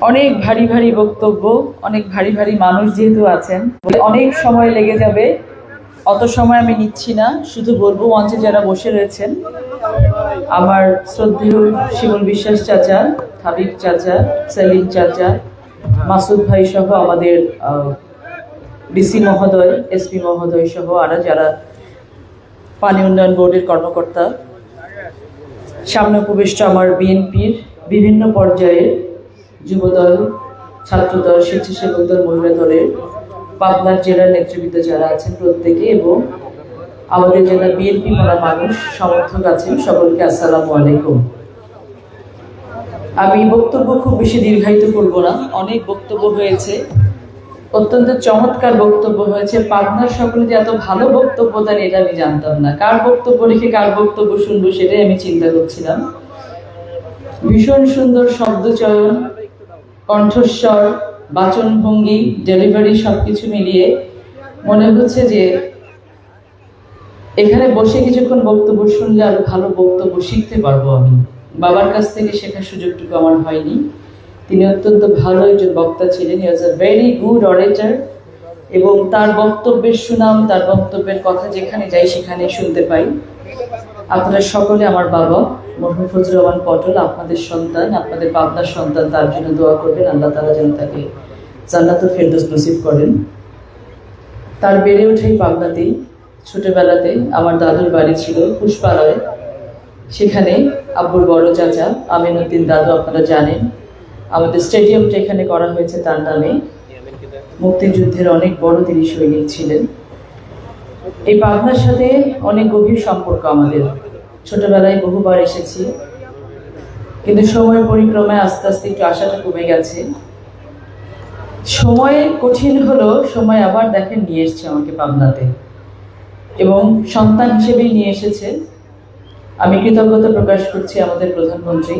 অনেক ভারী ভারী বক্তব্য, অনেক ভারী ভারী মানুষ যেহেতু আছেন, অনেক সময় লেগে যাবে। অত সময় আমি নিচ্ছি না, শুধু বলবো মঞ্চে যারা বসে রয়েছেন, আমার শ্রদ্ধেয় শিমুল বিশ্বাস চাচা, হাবিব চাচা, সেলিম চাচা, মাসুদ ভাই সহ আমাদের ডিসি মহোদয়, এসপি মহোদয় সহ আরো যারা পানি উন্নয়ন বোর্ডের কর্মকর্তা, সামনে উপবিষ্ট আমার বিএনপির বিভিন্ন পর্যায়ের যুবদল, ছাত্রদল, স্বেচ্ছাসেবক দল, মহিলা দলের পাবনার জেলার নেতৃবৃন্দ যারা আছেন প্রত্যেকে, এবং আমাদের যারা বিএনপি মারা মানুষ সমর্থক আছেন সকলকে আসসালামু আলাইকুম। আমি বক্তব্য খুব বেশি দীর্ঘায়িত করব না, অনেক বক্তব্য হয়েছে, অত্যন্ত চমৎকার বক্তব্য হয়েছে। পাবনার সকলে যে এত ভালো বক্তব্য দেন এটা আমি জানতাম না। কার বক্তব্য রেখে কার বক্তব্য শুনবো সেটাই আমি চিন্তা করছিলাম। ভীষণ সুন্দর শব্দচয়ন, কণ্ঠস্বর, বাচনভঙ্গি, ডেলিভারি সবকিছু মিলিয়ে মনে হচ্ছে যে এখানে বসে কিছুক্ষণ বক্তব্য শুনলে আরো ভালো বক্তব্য শিখতে পারবো। আমি বাবার কাছ থেকে শেখার সুযোগটুকু আমার হয়নি। তিনি অত্যন্ত ভালো একজন বক্তা ছিলেন, হি ওয়াজ আ ভেরি গুড অরেটর, এবং তার বক্তব্যের সুনাম, তার বক্তব্যের কথা যেখানে যাই সেখানে শুনতে পাই। আপনারা সকলে আমার বাবা মরহুম ফজলুর রহমান পটল, আপনাদের সন্তান, আপনাদের পাবনার সন্তান, তার জন্য দোয়া করবেন, আল্লাহ তাআলা যেন তাকে জান্নাতুল ফেরদৌস নসিব করেন। তার বেড়ে ওঠাই পাবনাতেই। ছোটবেলাতে আমার দাদুর বাড়ি ছিল পুষ্পালয়ে, সেখানে আব্বুর বড় চাচা আমিনুদ্দিন দাদু, আপনারা জানেন, আমাদের স্টেডিয়ামটা এখানে করা হয়েছে তার নামে। মুক্তিযুদ্ধের অনেক বড় তিনি সৈনিক ছিলেন। এই পাবনার সাথে অনেক গভীর সম্পর্ক আমাদের। ছোটবেলায় বহুবার এসেছি, কিন্তু সময়ের পরিক্রমায় আস্তে আস্তে একটু আশাটা কমে গেছে। সময় কঠিন হলো, সময় আবার দেখেন নিয়ে এসছে আমাকে পাবনাতে, এবং সন্তান হিসেবেই নিয়ে এসেছে। আমি কৃতজ্ঞতা প্রকাশ করছি আমাদের প্রধানমন্ত্রী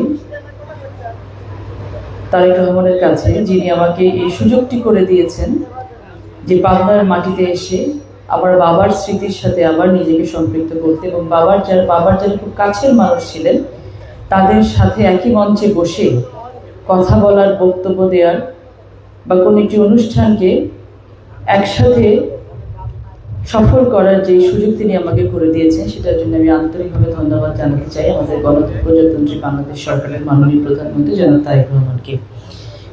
তারেক রহমানের কাছে, যিনি আমাকে এই সুযোগটি করে দিয়েছেন যে পাবনার মাটিতে এসে আমার বাবার স্মৃতির সাথে আবার নিজেকে সম্পৃক্ত করতে, এবং বাবার যারা খুব কাছের মানুষ ছিলেন তাদের সাথে একই মঞ্চে বসে কথা বলার, বক্তব্য দেওয়ার, বা কোনো একটি অনুষ্ঠানকে একসাথে সফল করার যে সুযোগ তিনি আমাকে করে দিয়েছেন, সেটার জন্য আমি আন্তরিকভাবে ধন্যবাদ জানাতে চাই আমাদের গণপ্রজাতন্ত্রী বাংলাদেশ সরকারের মাননীয় প্রধানমন্ত্রী জনাব তারেক রহমানকে।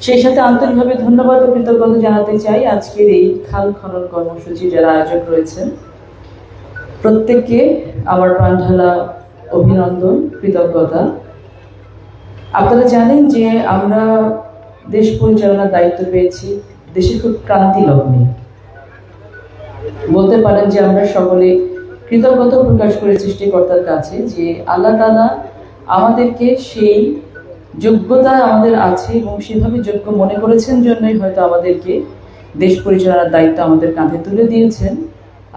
সেই সাথে আন্তরিকভাবে ধন্যবাদ ও কৃতজ্ঞতা জানাতে চাই আজকের এই খাল খনন কর্মসূচি যারা আয়োজক রয়েছেন, প্রত্যেককে আমার প্রাণঢালা অভিনন্দন, কৃতজ্ঞতা। আপনারা জানেন যে আমরা দেশ পরিচালনার দায়িত্ব পেয়েছি দেশে খুব ক্রান্তি লগ্নে। বলতে পারেন যে আমরা সকলে কৃতজ্ঞতা প্রকাশ করে সৃষ্টিকর্তার কাছে যে আল্লাহ তাআলা আমাদেরকে সেই যোগ্যতা আমাদের আছে, এবং সেভাবে যোগ্য মনে করেছেন জন্যই হয়তো আমাদেরকে দেশ পরিচালনার দায়িত্ব আমাদের কাঁধে তুলে দিয়েছেন।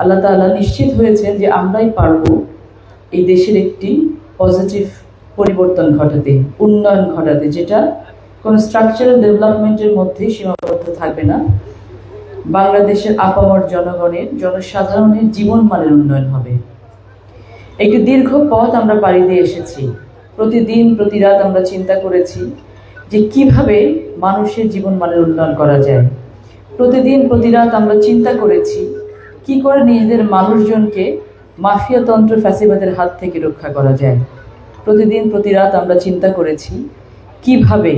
আল্লাহ তাআলা নিশ্চিত হয়েছেন যে আমরাই পারবো এই দেশের একটি পজিটিভ পরিবর্তন ঘটাতে, উন্নয়ন ঘটাতে, যেটা কোনো স্ট্রাকচারাল ডেভেলপমেন্টের মধ্যেই সীমাবদ্ধ থাকবে না। বাংলাদেশের আপামর জনগণের, জনসাধারণের জীবন মানের উন্নয়ন হবে। একটি দীর্ঘ পথ আমরা পাড়ি দিয়ে এসেছি। প্রতিদিন প্রতি রাত আমরা চিন্তা করেছি যে কিভাবে মানুষের জীবন মানের উন্নয়ন করা যায়। প্রতিদিন প্রতি রাত আমরা চিন্তা করেছি কি করে নিজেদের মানুষজনকে মাফিয়াতন্ত্র, ফ্যাসিবাদের হাত থেকে রক্ষা করা যায়। প্রতিদিন প্রতি রাত আমরা চিন্তা করেছি কিভাবে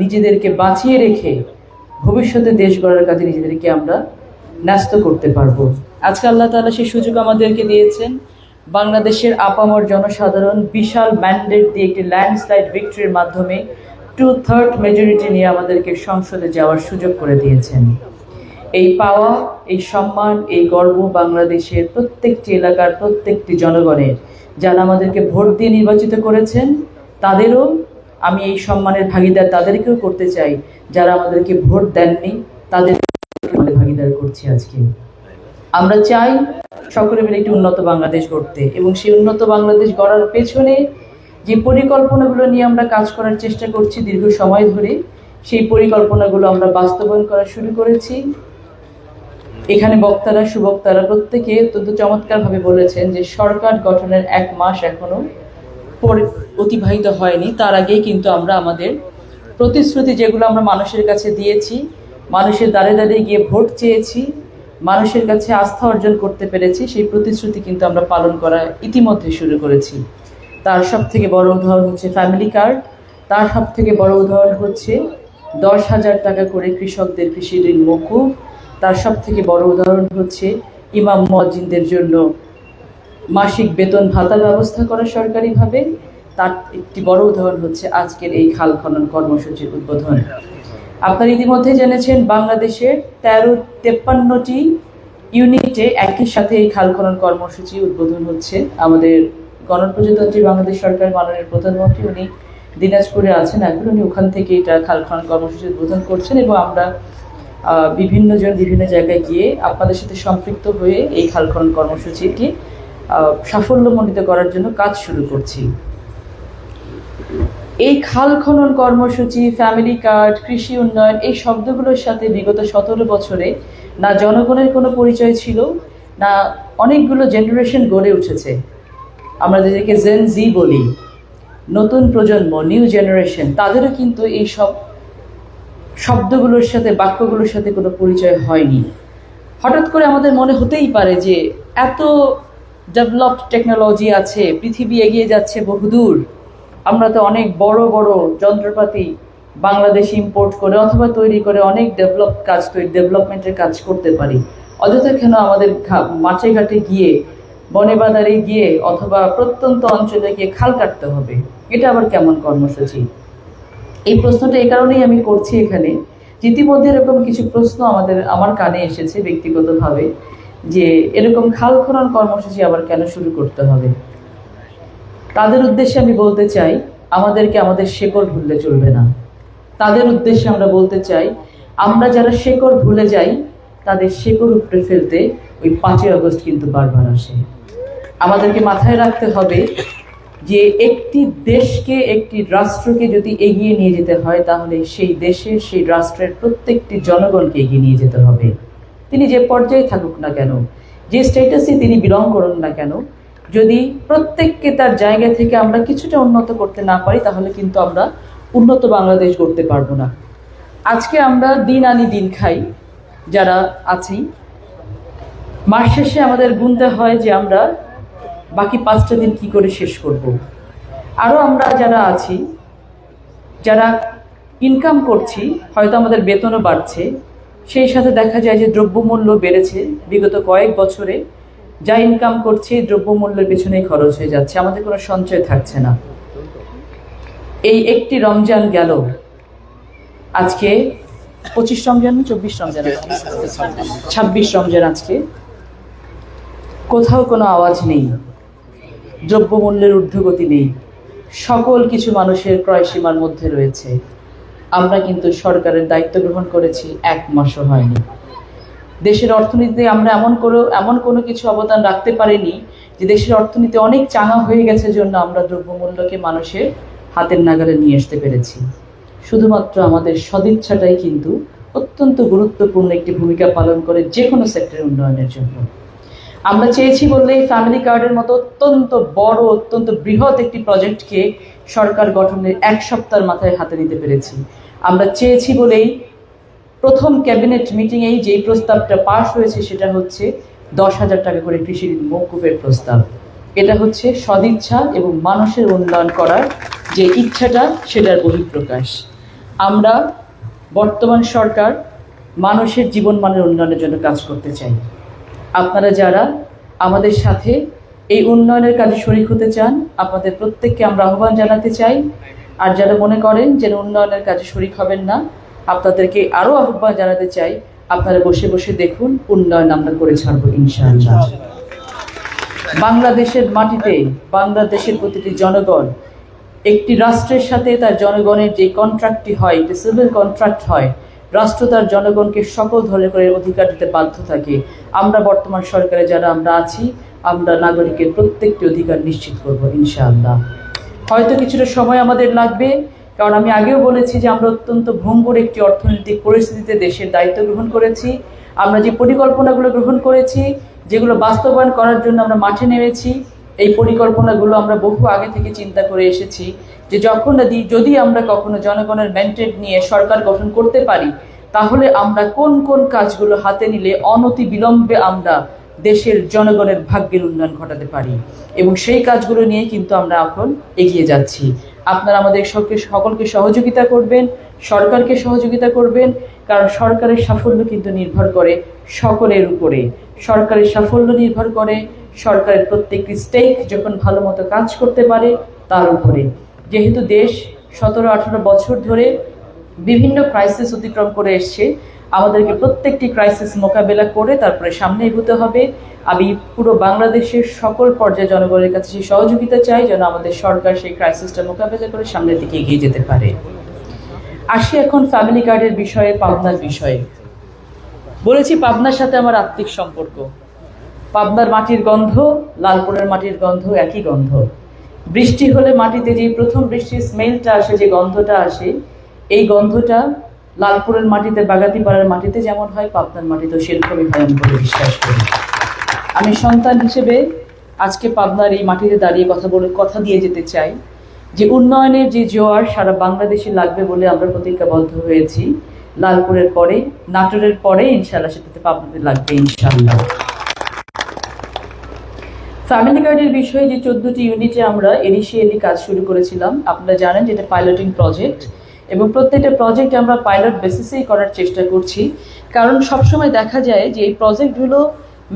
নিজেদেরকে বাঁচিয়ে রেখে ভবিষ্যতে দেশ গড়ার কাজে নিজেদেরকে আমরা ন্যস্ত করতে পারবো। আজকে আল্লাহ তাআলা সেই সুযোগ আমাদেরকে দিয়েছেন। বাংলাদেশের আপামর জনসাধারণ বিশাল ম্যান্ডেট দিয়ে একটি ল্যান্ডস্লাইড ভিক্টরির মাধ্যমে 2/3 মেজরিটি নিয়ে আমাদেরকে সংসদে যাওয়ার সুযোগ করে দিয়েছেন। এই পাওয়া, এই সম্মান, এই গর্ব বাংলাদেশের প্রত্যেকটি এলাকার প্রত্যেকটি জনগণের, যারা আমাদেরকে ভোট দিয়ে নির্বাচিত করেছেন তাদেরও আমি এই সম্মানের ভাগিদার তাদেরকেও করতে চাই, যারা আমাদেরকে ভোট দেননি তাদেরকে ভাগিদার করছি। আজকে আমরা চাই সকলে মিলে একটি উন্নত বাংলাদেশ গড়তে, এবং সেই উন্নত বাংলাদেশ গড়ার পেছনে যে পরিকল্পনাগুলো নিয়ে আমরা কাজ করার চেষ্টা করছি দীর্ঘ সময় ধরে, সেই পরিকল্পনাগুলো আমরা বাস্তবায়ন করা শুরু করেছি। এখানে বক্তারা, সুবক্তারা প্রত্যেকে অত্যন্ত চমৎকারভাবে বলেছেন যে সরকার গঠনের 1 মাস এখনো অতিবাহিত হয়নি, তার আগেই কিন্তু আমরা আমাদের প্রতিশ্রুতি যেগুলো আমরা মানুষের কাছে দিয়েছি, মানুষের দ্বারে দ্বারে গিয়ে ভোট চেয়েছি, মানুষের কাছে আস্থা অর্জন করতে পেরেছি, সেই প্রতিশ্রুতি কিন্তু আমরা পালন করা ইতিমধ্যে শুরু করেছি। তার সব থেকে বড় উদাহরণ হচ্ছে ফ্যামিলি কার্ড, তার সব থেকে বড় উদাহরণ হচ্ছে 10,000 টাকা করে কৃষকদের কৃষি ঋণ মকুব, তার সব থেকে বড় উদাহরণ হচ্ছে ইমাম মুয়াজ্জিনদের জন্য মাসিক বেতন ভাতার ব্যবস্থা করা সরকারিভাবে, তার একটি বড় উদাহরণ হচ্ছে আজকের এই খাল খনন কর্মসূচির উদ্বোধন। আপনারা ইতিমধ্যে জেনেছেন বাংলাদেশের 53টি ইউনিটে একই সাথে এই খাল খনন কর্মসূচি উদ্বোধন হচ্ছে। আমাদের গণপ্রজাতন্ত্রী বাংলাদেশ সরকার মাননীয় প্রধানমন্ত্রী উনি দিনাজপুরে আছেন, এখন উনি ওখান থেকে এটা খাল খনন কর্মসূচি উদ্বোধন করছেন এবং আমরা বিভিন্ন জায়গায় গিয়ে আপনাদের সাথে সম্পৃক্ত হয়ে এই খাল খনন কর্মসূচিটি সাফল্যমণ্ডিত করার জন্য কাজ শুরু করছি। এই খাল খনন কর্মসূচি, ফ্যামিলি কার্ড, কৃষি উন্নয়ন, এই শব্দগুলোর সাথে বিগত 17 বছরে না জনগণের কোনো পরিচয় ছিল, না অনেকগুলো জেনারেশন গড়ে উঠেছে। আমরা যাদেরকে জেন জি বলি, নতুন প্রজন্ম, নিউ জেনারেশন, তাদেরও কিন্তু এই সব শব্দগুলোর সাথে, বাক্যগুলোর সাথে কোনো পরিচয় হয়নি। হঠাৎ করে আমাদের মনে হতেই পারে যে এত ডেভেলপড টেকনোলজি আছে, পৃথিবী এগিয়ে যাচ্ছে বহুদূর, আমরা তো অনেক বড় বড় যন্ত্রপাতি বাংলাদেশ ইম্পোর্ট করে অথবা তৈরি করে অনেক ডেভেলপমেন্টের কাজ করতে পারি, অযথা কেন আমাদের মাঠে ঘাটে গিয়ে, বনে বাজারে গিয়ে অথবা প্রত্যন্ত অঞ্চলে গিয়ে খাল কাটতে হবে? এটা আবার কেমন কর্মসূচি? এই প্রশ্নটা এই কারণেই আমি করছি এখানে, ইতিমধ্যে এরকম কিছু প্রশ্ন আমার কানে এসেছে ব্যক্তিগতভাবে, যে এরকম খাল খনন কর্মসূচি আবার কেন শুরু করতে হবে। তাদের উদ্দেশ্যে আমি বলতে চাই, আমাদেরকে আমাদের শেকড় ভুললে চলবে না। তাদের উদ্দেশ্যে আমরা বলতে চাই, আমরা যারা শেকড় ভুলে যাই তাদের শেকড় উপড়ে ফেলতে ওই 5ই আগস্ট কিন্তু বারবার আসে। আমাদেরকে মাথায় রাখতে হবে যে একটি দেশকে, একটি রাষ্ট্রকে যদি এগিয়ে নিয়ে যেতে হয়, তাহলে সেই দেশের, সেই রাষ্ট্রের প্রত্যেকটি জনগণকে এগিয়ে নিয়ে যেতে হবে। তিনি যে পর্যায়ে থাকুক না কেন, যে স্ট্যাটাসে তিনি বিলং করুন না কেন, যদি প্রত্যেককে তার জায়গা থেকে আমরা কিছুটা উন্নত করতে না পারি, তাহলে কিন্তু আমরা উন্নত বাংলাদেশ গড়তে পারবো না। আজকে আমরা দিন আনি দিন খাই যারা আছি, মাস শেষে আমাদের গুনতে হয় যে আমরা বাকি 5টা দিন কি করে শেষ করব। আরও আমরা যারা আছি, যারা ইনকাম করছি, হয়তো আমাদের বেতনও বাড়ছে, সেই সাথে দেখা যায় যে দ্রব্যমূল্য বেড়েছে। বিগত কয়েক বছরে যা ইনকাম করছি দ্রব্যমূল্যের পেছনেই খরচ হয়ে যাচ্ছে, আমাদের কোনো সঞ্চয় থাকছে না। এই একটি রমজান গেল, আজকে 25 রমজান, 24 রমজান, 26 রমজান, আজকে কোথাও কোনো আওয়াজ নেই, দ্রব্যমূল্যের ঊর্ধ্বগতি নেই, সকল কিছু মানুষের ক্রয় সীমার মধ্যে রয়েছে। আমরা কিন্তু সরকারের দায়িত্ব গ্রহণ করেছি 1 মাসও হয়নি। দেশের অর্থনীতিতে আমরা এমন কোনো কিছু অবদান রাখতে পারিনি যে দেশের অর্থনীতি অনেক চাঙা হয়ে গেছে জন্য আমরা দ্রব্যমূল্যকে মানুষের হাতের নাগালে নিয়ে আসতে পেরেছি। শুধুমাত্র আমাদের সদিচ্ছাটাই কিন্তু অত্যন্ত গুরুত্বপূর্ণ একটি ভূমিকা পালন করে যে কোনো সেক্টরের উন্নয়নের জন্য। আমরা চেয়েছি বললেই ফ্যামিলি কার্ডের মতো অত্যন্ত বড়, অত্যন্ত বৃহৎ একটি প্রজেক্টকে সরকার গঠনের 1 সপ্তাহের মাথায় হাতে নিতে পেরেছি। আমরা চেয়েছি বলেই প্রথম ক্যাবিনেট মিটিংয়েই যেই প্রস্তাবটা পাশ হয়েছে সেটা হচ্ছে 10,000 টাকা করে কৃষি ঋণ মওকুফের প্রস্তাব। এটা হচ্ছে সদিচ্ছা এবং মানুষের উন্নয়ন করার যে ইচ্ছাটা, সেটার বহিঃপ্রকাশ। আমরা বর্তমান সরকার মানুষের জীবনমানের উন্নয়নের জন্য কাজ করতে চাই। আপনারা যারা আমাদের সাথে এই উন্নয়নের কাজে শরিক হতে চান, আপনাদের প্রত্যেককে আমরা আহ্বান জানাতে চাই। আর যারা মনে করেন যে উন্নয়নের কাজে শরিক হবেন না, আপনাদেরকে আরও আহ্বান জানাতে চাই, আপনারা বসে বসে দেখুন, উন্নয়ন আমরা করে ছাড়বো ইনশাআল্লাহ। বাংলাদেশের মাটিতে বাংলাদেশের প্রতিটি জনগণ, একটি রাষ্ট্রের সাথে তার জনগণের যে কন্ট্রাক্টটি হয়, একটি সিভিল কন্ট্রাক্ট হয়, রাষ্ট্র তার জনগণকে সকল ধরনের অধিকার দিতে বাধ্য থাকে। আমরা বর্তমান সরকারে যারা আমরা আছি, আমরা নাগরিকের প্রত্যেকটি অধিকার নিশ্চিত করব ইনশাআল্লাহ। হয়তো কিছুটা সময় আমাদের লাগবে, কারণ আমি আগেও বলেছি যে আমরা অত্যন্ত ভঙ্গুর একটি অর্থনৈতিক পরিস্থিতিতে দেশের দায়িত্ব গ্রহণ করেছি। আমরা যে পরিকল্পনাগুলো গ্রহণ করেছি, যেগুলো বাস্তবায়ন করার জন্য আমরা মাঠে নেমেছি, এই পরিকল্পনাগুলো আমরা বহু আগে থেকে চিন্তা করে এসেছি যে যদি আমরা কখনো জনগণের ম্যান্ডেট নিয়ে সরকার গঠন করতে পারি, তাহলে আমরা কোন কোন কাজগুলো হাতে নিলে অনতি বিলম্বে আমরা দেশের জনগণের ভাগ্যের উন্নয়ন ঘটাতে পারি, এবং সেই কাজগুলো নিয়ে কিন্তু আমরা এখন এগিয়ে যাচ্ছি। আপনারা আমাদের সকলকে সহযোগিতা করবেন, সরকারকে সহযোগিতা করবেন, কারণ সরকারের সাফল্য কিন্তু নির্ভর করে সকলের উপরে। সরকারের সাফল্য নির্ভর করে সরকারের প্রত্যেকটি স্টেক যখন ভালো মতো কাজ করতে পারে তার উপরে। যেহেতু দেশ 17-18 বছর ধরে বিভিন্ন ক্রাইসিস অতিক্রম করে এসছে, আমাদেরকে প্রত্যেকটি ক্রাইসিস মোকাবেলা করে তারপরে সামনে এগোতে হবে। আমি পুরো বাংলাদেশের সকল পর্যায়ে জনগণের কাছে সেই সহযোগিতা চাই, যেন আমাদের সরকার সেই ক্রাইসিসটা মোকাবেলা করে সামনের দিকে এগিয়ে যেতে পারে। আসি এখন ফ্যামিলি কার্ডের বিষয়ে, পাবনার বিষয়ে। বলেছি পাবনার সাথে আমার আত্মিক সম্পর্ক। পাবনার মাটির গন্ধ, লালপুরের মাটির গন্ধ একই গন্ধ। বৃষ্টি হলে মাটিতে যে প্রথম বৃষ্টির স্মেলটা আসে, যে গন্ধটা আসে, এই গন্ধটা লালপুরের মাটিতে, বাগাতিপাড়ার মাটিতে যেমন হয়, পাবনার মাটিতেও সেরকমই হয় আমি বলে বিশ্বাস করি। আমি সন্তান হিসেবে আজকে পাবনার এই মাটিতে দাঁড়িয়ে কথা দিয়ে যেতে চাই যে উন্নয়নের যে জোয়ার সারা বাংলাদেশে লাগবে বলে আমরা প্রতিজ্ঞাবদ্ধ হয়েছি। লালপুরের পরে, নাটোরের পরে ইনশাআল্লাহ সেটাতে পাবনাতে লাগবে ইনশাআল্লাহ। ফ্যামিলি কার্ডের বিষয়ে যে 14টি ইউনিটে আমরা ইনিশিয়ালি কাজ শুরু করেছিলাম, আপনারা জানেন যে এটা পাইলটিং প্রজেক্ট, এবং প্রত্যেকটা প্রজেক্ট আমরা পাইলট বেসিসেই করার চেষ্টা করছি। কারণ সবসময় দেখা যায় যে এই প্রজেক্টগুলো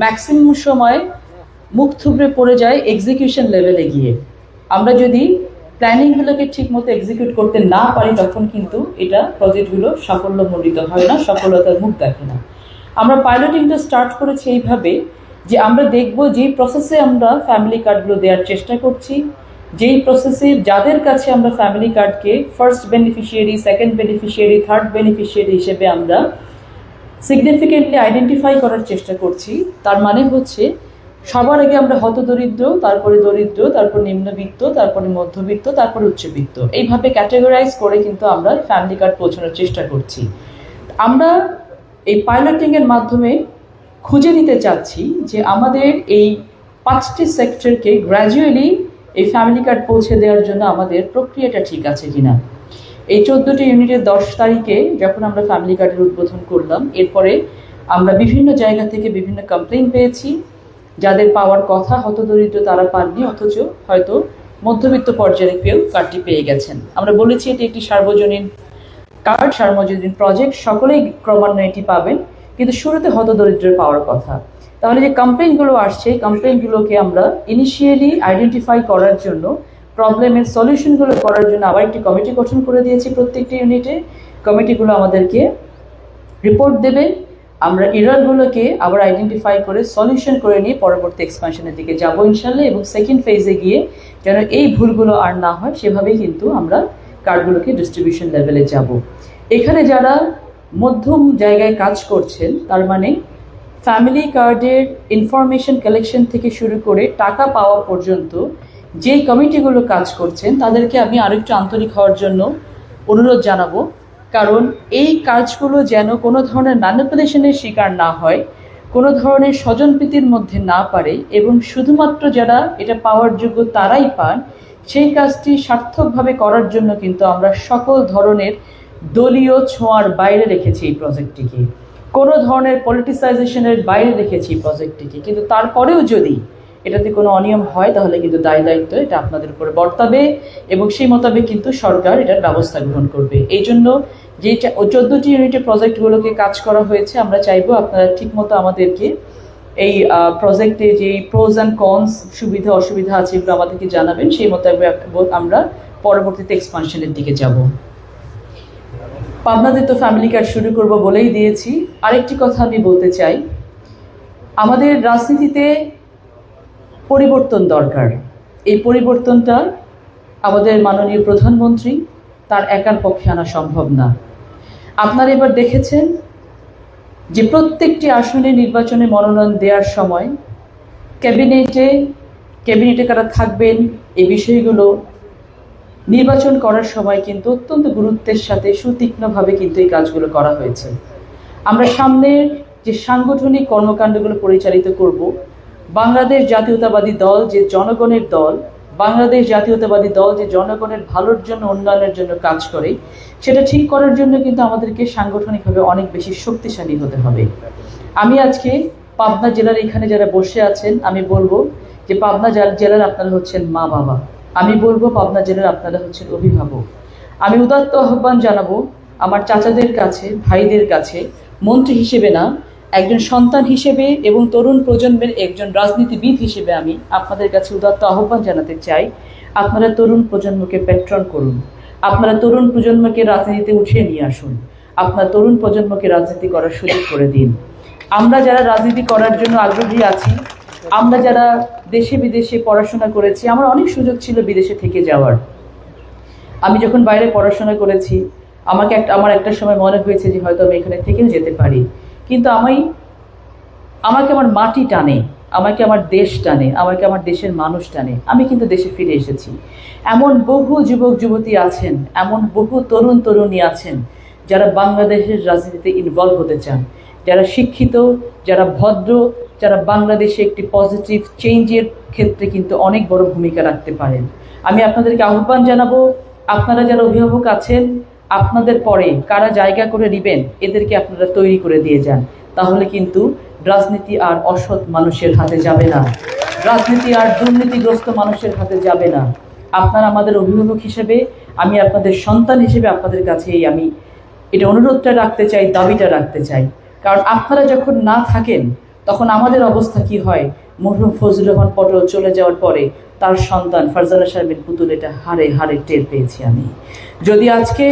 ম্যাক্সিমাম সময় মুখ থুবড়ে পড়ে যায় এক্সিকিউশন লেভেলে গিয়ে। আমরা যদি প্ল্যানিংগুলোকে ঠিক মতো এক্সিকিউট করতে না পারি, তখন কিন্তু এটা প্রজেক্টগুলো সাফল্যমণ্ডিত হয় না, সফলতার মুখ দেখে না। আমরা পাইলটিংটা স্টার্ট করেছি এইভাবে যে আমরা দেখব যেই প্রসেসে আমরা ফ্যামিলি কার্ডগুলো দেওয়ার চেষ্টা করছি, যেই প্রসেসে যাদের কাছে আমরা ফ্যামিলি কার্ডকে first beneficiary, second beneficiary, third beneficiary হিসেবে আমরা সিগনিফিকেন্টলি আইডেন্টিফাই করার চেষ্টা করছি, তার মানে হচ্ছে সবার আগে আমরা হতদরিদ্র, তারপরে দরিদ্র, তারপর নিম্নবিত্ত, তারপরে মধ্যবিত্ত, তারপরে উচ্চবিত্ত, এইভাবে ক্যাটেগরাইজ করে কিন্তু আমরা ফ্যামিলি কার্ড পৌঁছানোর চেষ্টা করছি। আমরা এই পাইলটিংয়ের মাধ্যমে খুঁজে নিতে চাচ্ছি যে আমাদের এই 5টি সেক্টরকে গ্র্যাজুয়ালি এই ফ্যামিলি কার্ড পৌঁছে দেওয়ার জন্য আমাদের প্রক্রিয়াটা ঠিক আছে কিনা। এই 14টি ইউনিটের 10 তারিখে যখন আমরা ফ্যামিলি কার্ডের উদ্বোধন করলাম, এরপরে আমরা বিভিন্ন জায়গা থেকে বিভিন্ন কমপ্লেইন পেয়েছি। যাদের পাওয়ার কথা হতদরিদ্র তারা পাননি, অথচ হয়তো মধ্যবিত্ত পর্যায়ে কেউ কার্ডটি পেয়ে গেছেন। আমরা বলেছি এটি একটি সার্বজনীন কার্ড, সার্বজনীন প্রজেক্ট, সকলেই ক্রমান্বয়ে এটি পাবেন, কিন্তু শুরুতে হতদরিদ্রের পাওয়ার কথা। তাহলে যে কমপ্লেইনগুলো আসছে, এই কমপ্লেইনগুলোকে আমরা ইনিশিয়ালি আইডেন্টিফাই করার জন্য, প্রবলেমের সলিউশনগুলো করার জন্য আবার একটি কমিটি গঠন করে দিয়েছি প্রত্যেকটি ইউনিটে। কমিটিগুলো আমাদেরকে রিপোর্ট দেবে, আমরা এররগুলোকে আবার আইডেন্টিফাই করে সলিউশন করে নিয়ে পরবর্তী এক্সপানশনের দিকে যাবো ইনশাল্লাহ, এবং সেকেন্ড ফেজে গিয়ে যেন এই ভুলগুলো আর না হয় সেভাবেই কিন্তু আমরা কার্ডগুলোকে ডিস্ট্রিবিউশন লেভেলে যাব। এখানে যারা মধ্যম জায়গায় কাজ করছেন, তার মানে ফ্যামিলি কার্ডের ইনফরমেশন কালেকশন থেকে শুরু করে টাকা পাওয়া পর্যন্ত যেই কমিটিগুলো কাজ করছেন, তাদেরকে আমি আরেকটু আন্তরিক হওয়ার জন্য অনুরোধ জানাবো। কারণ এই কাজগুলো যেন কোনো ধরনের ম্যানিপুলেশনের শিকার না হয়, কোনো ধরনের স্বজনপ্রীতির মধ্যে না পারে, এবং শুধুমাত্র যারা এটা পাওয়ার যোগ্য তারাই পান, সেই কাজটি সার্থকভাবে করার জন্য কিন্তু আমরা সকল ধরনের দলীয় ছোঁয়ার বাইরে রেখেছি এই প্রজেক্টটিকে, কোনো ধরনের পলিটিসাইজেশনের বাইরে রেখেছি এই প্রজেক্টটিকে। কিন্তু তারপরেও যদি এটাতে কোনো অনিয়ম হয়, তাহলে কিন্তু দায় দায়িত্ব এটা আপনাদের উপরে বর্তাবে, এবং সেই মোতাবেক কিন্তু সরকার এটার ব্যবস্থা গ্রহণ করবে। এই জন্য যে 14টি ইউনিটের প্রজেক্টগুলোকে কাজ করা হয়েছে, আমরা চাইবো আপনারা ঠিকমতো আমাদেরকে এই প্রজেক্টে যে প্রোজ অ্যান্ড কনস, সুবিধা অসুবিধা আছে, এগুলো আমাদেরকে জানাবেন। সেই মোতাবেক আমরা পরবর্তীতে এক্সপানশনের দিকে যাব। পাবনাতে তো ফ্যামিলি কার্ড শুরু করব বলেই দিয়েছি। আরেকটি কথা আমি বলতে চাই, আমাদের রাজনীতিতে পরিবর্তন দরকার। এই পরিবর্তনটা আমাদের মাননীয় প্রধানমন্ত্রী তার একার পক্ষে আনা সম্ভব না। আপনারা এবার দেখেছেন যে প্রত্যেকটি আসনে নির্বাচনে মনোনয়ন দেওয়ার সময় ক্যাবিনেটে কারা থাকবেন, এই বিষয়গুলো নির্বাচন করার সময় কিন্তু অত্যন্ত গুরুত্বের সাথে সুতীক্ষ্ণভাবে কিন্তু এই কাজগুলো করা হয়েছে। আমরা সামনের যে সাংগঠনিক কর্মকাণ্ডগুলো পরিচালিত করব, বাংলাদেশ জাতীয়তাবাদী দল যে জনগণের দল, বাংলাদেশ জাতীয়তাবাদী দল যে জনগণের ভালোর জন্য, উন্নয়নের জন্য কাজ করে, সেটা ঠিক করার জন্য কিন্তু আমাদেরকে সাংগঠনিকভাবে অনেক বেশি শক্তিশালী হতে হবে। আমি আজকে পাবনা জেলার এখানে যারা বসে আছেন, আমি বলবো যে পাবনা জেলার আপনারা হচ্ছেন মা বাবা, আমি বলবো পাবনা জেলার আপনারা হচ্ছেন অভিভাবক। আমি উদাত্ত আহ্বান জানাবো আমার চাচাদের কাছে, ভাইদের কাছে, মন্ত্রী হিসেবে না, একজন সন্তান হিসেবে এবং তরুণ প্রজন্মের একজন রাজনীতিবিদ হিসেবে আমি আপনাদের কাছে উদাত্ত আহ্বান জানাতে চাই, আপনারা তরুণ প্রজন্মকে প্যাট্রন করুন, আপনারা তরুণ প্রজন্মকে রাজনীতিতে উঠিয়ে নিয়ে আসুন, আপনার তরুণ প্রজন্মকে রাজনীতি করার সুযোগ করে দিন। আমরা যারা রাজনীতি করার জন্য আগ্রহী আছি, আমরা যারা দেশে বিদেশে পড়াশোনা করেছি, আমার অনেক সুযোগ ছিল বিদেশে থেকে যাওয়ার। আমি যখন বাইরে পড়াশোনা করেছি, আমার একটা সময় মনে হয়েছে যে হয়তো আমি এখানে থেকেও যেতে পারি, কিন্তু আমাকে আমার মাটি টানে, আমাকে আমার দেশ টানে, আমাকে আমার দেশের মানুষ টানে। আমি কিন্তু দেশে ফিরে এসেছি। এমন বহু যুবক যুবতী আছেন, এমন বহু তরুণ তরুণী আছেন যারা বাংলাদেশের রাজনীতিতে ইনভলভ হতে চান, যারা শিক্ষিত, যারা ভদ্র, যারা বাংলাদেশে একটি পজিটিভ চেঞ্জের ক্ষেত্রে কিন্তু অনেক বড় ভূমিকা রাখতে পারেন। আমি আপনাদেরকে আহ্বান জানাবো, আপনারা যারা অভিভাবক আছেন, আপনাদের পরে কারা জায়গা করে নেবেন, এদেরকে আপনারা তৈরি করে দিয়ে যান। তাহলে কিন্তু রাজনীতি আর অসৎ মানুষের হাতে যাবে না, রাজনীতি আর দুর্নীতিগ্রস্ত মানুষের হাতে যাবে না। আপনারা আমাদের অভিভাবক হিসেবে, আমি আপনাদের সন্তান হিসেবে আপনাদের কাছেই আমি এটা অনুরোধটা রাখতে চাই, দাবিটা রাখতে চাই। কারণ আপনারা যখন না থাকেন তখন আমাদের অবস্থা কি হয়? মরহুম ফজলুর রহমান পটল চলে যাওয়ার পরে তার সন্তান ফারজানা শারমিন পুতুল এটা হাড়ে হাড়ে টের পেয়েছি আমি। যদি আজকে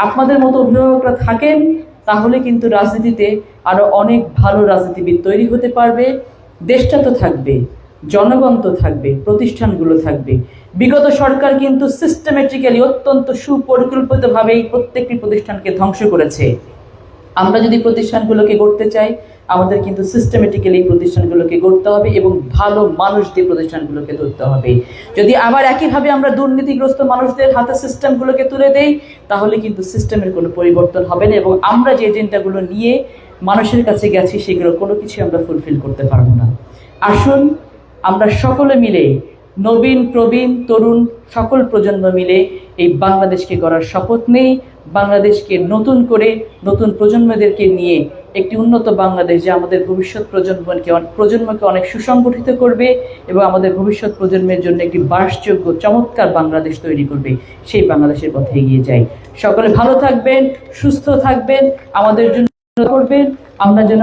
আপনাদের মতো অভিভাবকরা থাকেন, তাহলে কিন্তু রাজনীতিতে আরো অনেক ভালো রাজনীতিবিদ তৈরি হতে পারবে। দেশটা তো থাকবে, জনগণ তো থাকবে, প্রতিষ্ঠানগুলো থাকবে। বিগত সরকার কিন্তু সিস্টেমেটিক্যালি, অত্যন্ত সুপরিকল্পিতভাবে এই প্রত্যেকটি প্রতিষ্ঠানকে ধ্বংস করেছে। আমরা যদি প্রতিষ্ঠানগুলোকে গড়তে চাই, আমাদের কিন্তু সিস্টেমেটিক্যালি এই প্রতিষ্ঠানগুলোকে গড়তে হবে এবং ভালো মানুষ দিয়ে প্রতিষ্ঠানগুলোকে ধরতে হবে। যদি আবার একইভাবে আমরা দুর্নীতিগ্রস্ত মানুষদের হাতে সিস্টেমগুলোকে তুলে দেই, তাহলে কিন্তু সিস্টেমের কোনো পরিবর্তন হবে না এবং আমরা যে এজেন্ডাগুলো নিয়ে মানুষের কাছে গেছি, সেগুলো কোনো কিছু আমরা ফুলফিল করতে পারবো না। আসুন আমরা সকলে মিলে, নবীন প্রবীণ তরুণ সকল প্রজন্ম মিলে এই বাংলাদেশকে গড়ার শপথ নেই। বাংলাদেশকে নতুন করে, নতুন প্রজন্মদেরকে নিয়ে একটি উন্নত বাংলাদেশ, যা আমাদের ভবিষ্যৎ প্রজন্মকে অনেক সুসংগঠিত করবে এবং আমাদের ভবিষ্যৎ প্রজন্মের জন্য একটি বাসযোগ্য চমৎকার বাংলাদেশ তৈরি করবে, সেই বাংলাদেশের পথে এগিয়ে যাই। সকলে ভালো থাকবেন, সুস্থ থাকবেন, আমাদের জন্য করবেন, আমরা যেন